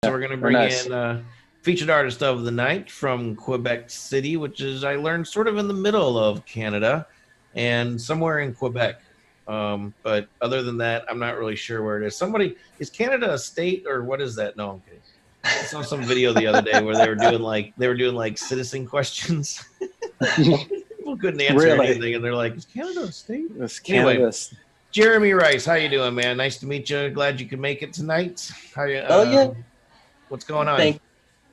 So we're going to We're bring nice. in featured artist of the night from Quebec City, which is, I learned, sort of in the middle of Canada and somewhere in Quebec. But other than that, I'm not really sure where it is. Is Canada a state or what is that? No, I'm kidding. I saw some video the other day where they were doing like citizen questions. People couldn't answer Really? anything, and they're like, "Is Canada a state?" This Anyway, cannabis. Jeremy Rice, how you doing, man? Nice to meet you. Glad you could make it tonight. How you? Oh yeah, What's going on? thank.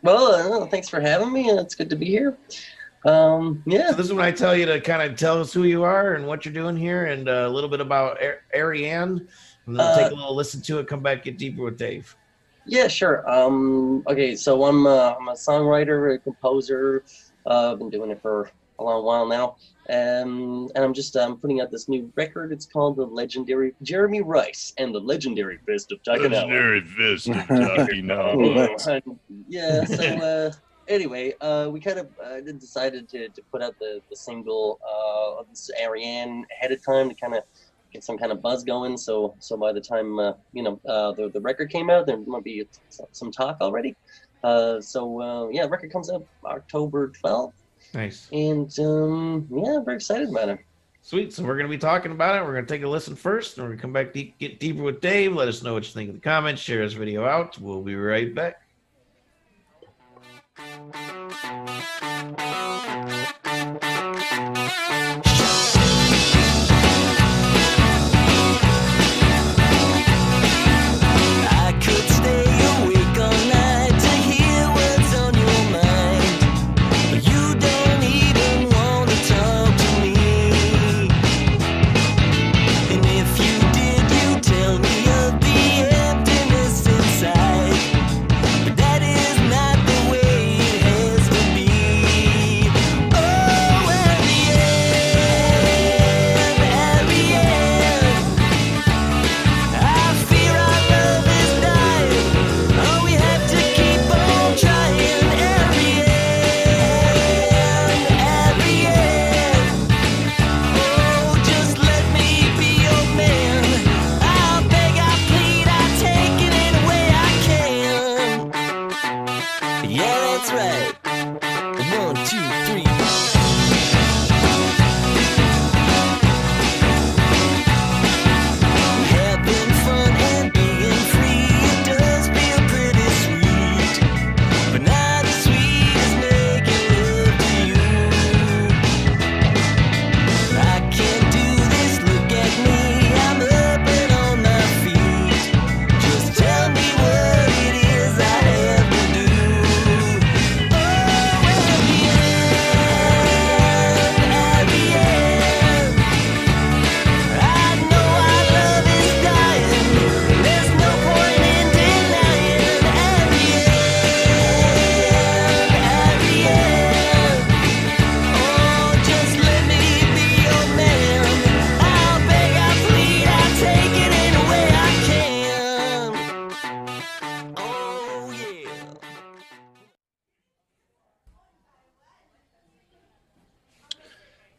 Well, thanks for having me. It's good to be here. Yeah. So this is when I tell you to kind of tell us who you are and what you're doing here, and a little bit about Ariane, and then we'll take a little listen to it. Come back, get deeper with Dave. Yeah, sure. Okay, so I'm a songwriter, a composer. I've been doing it for a long while now, and I'm just putting out this new record. It's called The Legendary Jeremy Rice and the Legendary Fist of Takenau. Legendary Fist of Takenau. Yeah. So anyway, we kind of decided to put out the single of this Ariane ahead of time to kind of get some kind of buzz going. So by the time the record came out, there might be some talk already. Yeah, the record comes out October 12th. Nice. And yeah, I'm very excited about it. Sweet. So we're going to be talking about it. We're going to take a listen first, and we're going to come back, get deeper with Dave. Let us know what you think in the comments. Share this video out. We'll be right back.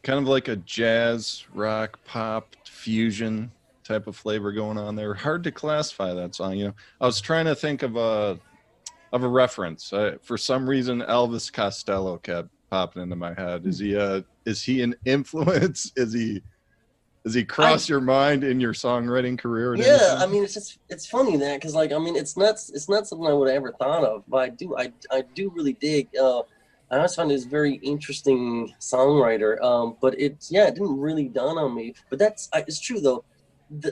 Kind of like a jazz, rock, pop, fusion type of flavor going on there. Hard to classify that song. You know, I was trying to think of a reference. For some reason, Elvis Costello kept popping into my head. Is he an influence? Is he cross your mind in your songwriting career? Yeah, I mean, it's funny that because it's not something I would have ever thought of, but I do really dig. I always found he's a very interesting songwriter, but it didn't really dawn on me. But it's true though.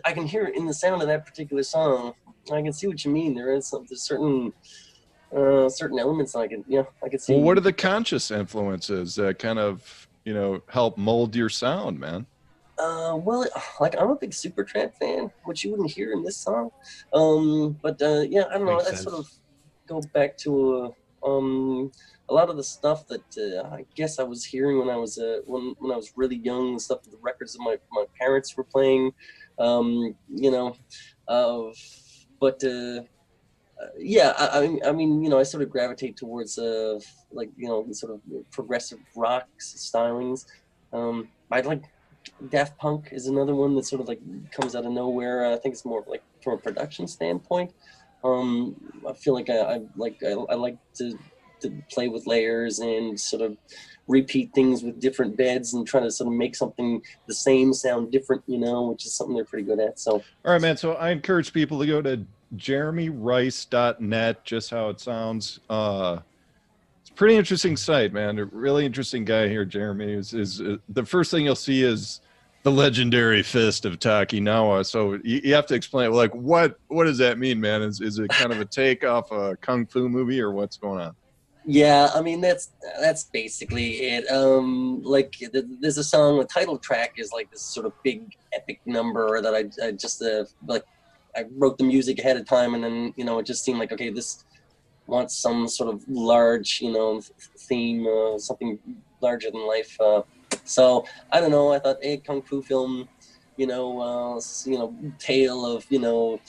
I can hear it in the sound of that particular song. I can see what you mean. There's certain elements I can see. Well, what are the conscious influences that kind of help mold your sound, man? Well, like I'm a big Supertramp fan, which you wouldn't hear in this song. But yeah, I don't know. That sort of go back to a lot of the stuff that I guess I was hearing when I was when I was really young, the stuff, the records that my parents were playing, yeah, I mean, I sort of gravitate towards like sort of progressive rock stylings. I'd like Daft Punk is another one that sort of like comes out of nowhere. I think it's more like from a production standpoint. I feel like I like to play with layers and sort of repeat things with different beds and try to sort of make something the same sound different, you know, which is something they're pretty good at. So All right, man. So I encourage people to go to jeremyrice.net, just how it sounds. It's a pretty interesting site, man. A really interesting guy here, Jeremy. Is the first thing you'll see is the legendary fist of Takinawa. So you have to explain, like, what does that mean, man? Is it kind of a take off a kung fu movie, or what's going on? yeah, I mean that's basically it. Like there's a song. The title track is like this sort of big epic number that I just like I wrote the music ahead of time, and then you know it just seemed like okay, this wants some sort of large you know theme, something larger than life. So I don't know. I thought a kung fu film, you know, tale of you know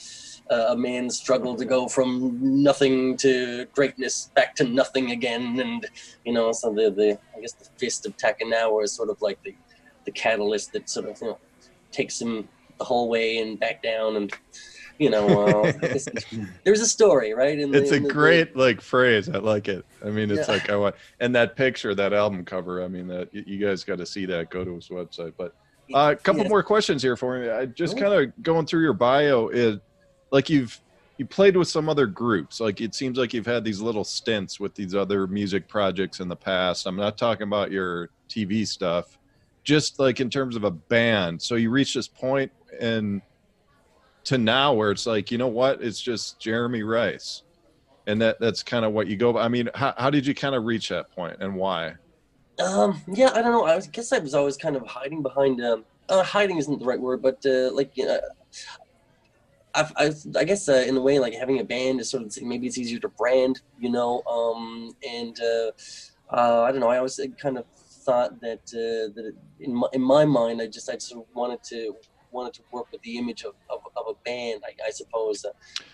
a man's struggle to go from nothing to greatness back to nothing again, and you know, so the I guess the fist of Takanawa is sort of like the catalyst that sort of you know takes him the whole way and back down, and you know, there's a story, right? It's a great like phrase. I like it. I mean, it's Yeah. like I want, and that picture, that album cover. I mean, that you guys got to see that. Go to his website. But a couple Yeah. more questions here for me. I just Cool. kind of going through your bio. Like you played with some other groups. Like it seems like you've had these little stints with these other music projects in the past. I'm not talking about your TV stuff. Just like in terms of a band. So you reach this point and to now where it's like, you know what, it's just Jeremy Rice, and that's kind of what you go by. I mean, how did you kind of reach that point, and why? Yeah, I don't know. Guess I was always kind of hiding behind. Hiding isn't the right word, but like you know, I guess in a way, like having a band is sort of maybe it's easier to brand, you know. And I don't know. I always kind of thought that in my mind, I sort of wanted to work with the image of a band, I suppose.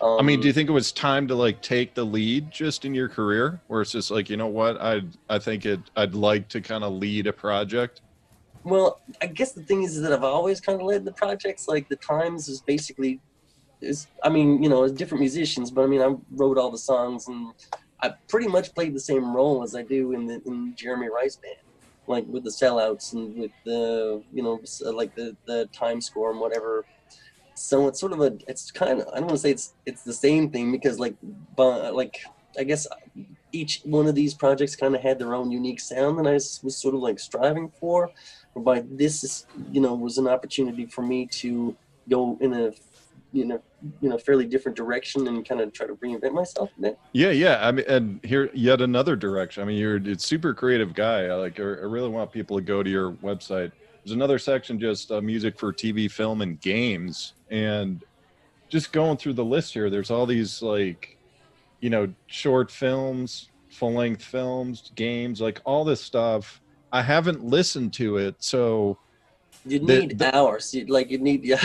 I mean, do you think it was time to like take the lead just in your career, where it's just like, you know what, I think I'd like to kind of lead a project? Well, I guess the thing is that I've always kind of led the projects. Like the Times is basically I mean, you know, as different musicians, but I mean, I wrote all the songs and I pretty much played the same role as I do in Jeremy Rice band, like with the sellouts and with the, you know, like the time score and whatever. So it's sort of it's kind of, I don't want to say it's the same thing because like, I guess each one of these projects kind of had their own unique sound and I was sort of like striving for, whereby this is, you know, was an opportunity for me to go in a, you know, fairly different direction and kind of try to reinvent myself in it. Yeah. I mean, and here yet another direction. I mean, you're a super creative guy. I really want people to go to your website. There's another section just music for TV, film, and games. And just going through the list here, there's all these like, you know, short films, full length films, games, like all this stuff. I haven't listened to it, so You'd need hours. You'd need. Yeah.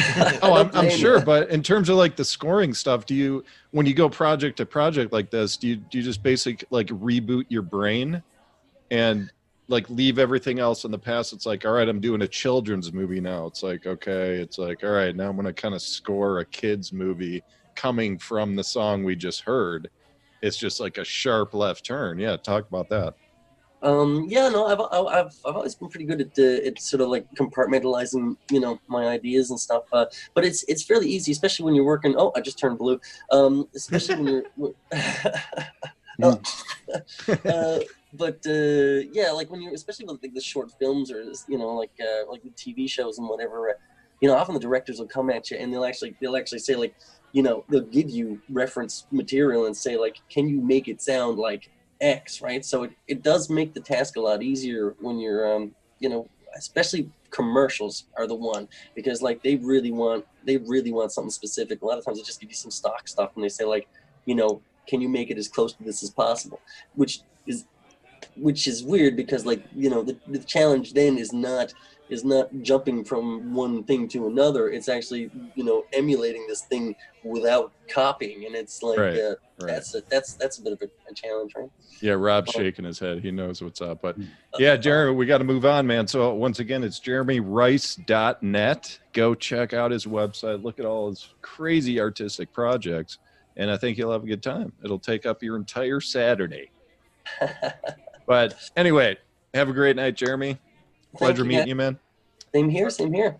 oh, I'm sure, but in terms of like the scoring stuff, do you, when you go project to project like this, do you just basically like reboot your brain and like leave everything else in the past? It's like, all right, I'm doing a children's movie now. It's like, okay, it's like, all right, now I'm going to kind of score a kid's movie coming from the song we just heard. It's just like a sharp left turn. Yeah, talk about that. Yeah, no, I've always been pretty good at sort of like compartmentalizing, you know, my ideas and stuff. But it's fairly easy, especially when you're working. Oh, I just turned blue. Especially when you're. uh, but yeah, like when you're, especially with like the short films or you know, like the TV shows and whatever. You know, often the directors will come at you and they'll actually say like, you know, they'll give you reference material and say like, can you make it sound like X, right? So it does make the task a lot easier when you're, you know, especially commercials are the one because like they really want something specific. A lot of times they just give you some stock stuff and they say like, you know, can you make it as close to this as possible? Which is weird because like, you know, the challenge then is not jumping from one thing to another. It's actually, you know, emulating this thing without copying, and it's like Right. that's a bit of a challenge, right? Yeah, Rob's shaking his head. He knows what's up. But yeah, Jeremy, we got to move on, man. So once again, it's jeremyrice.net. Go check out his website. Look at all his crazy artistic projects. and I think you'll have a good time. It'll take up your entire Saturday. But anyway, have a great night, Jeremy. Pleasure you, meeting guys. you, man. Same here. Same here.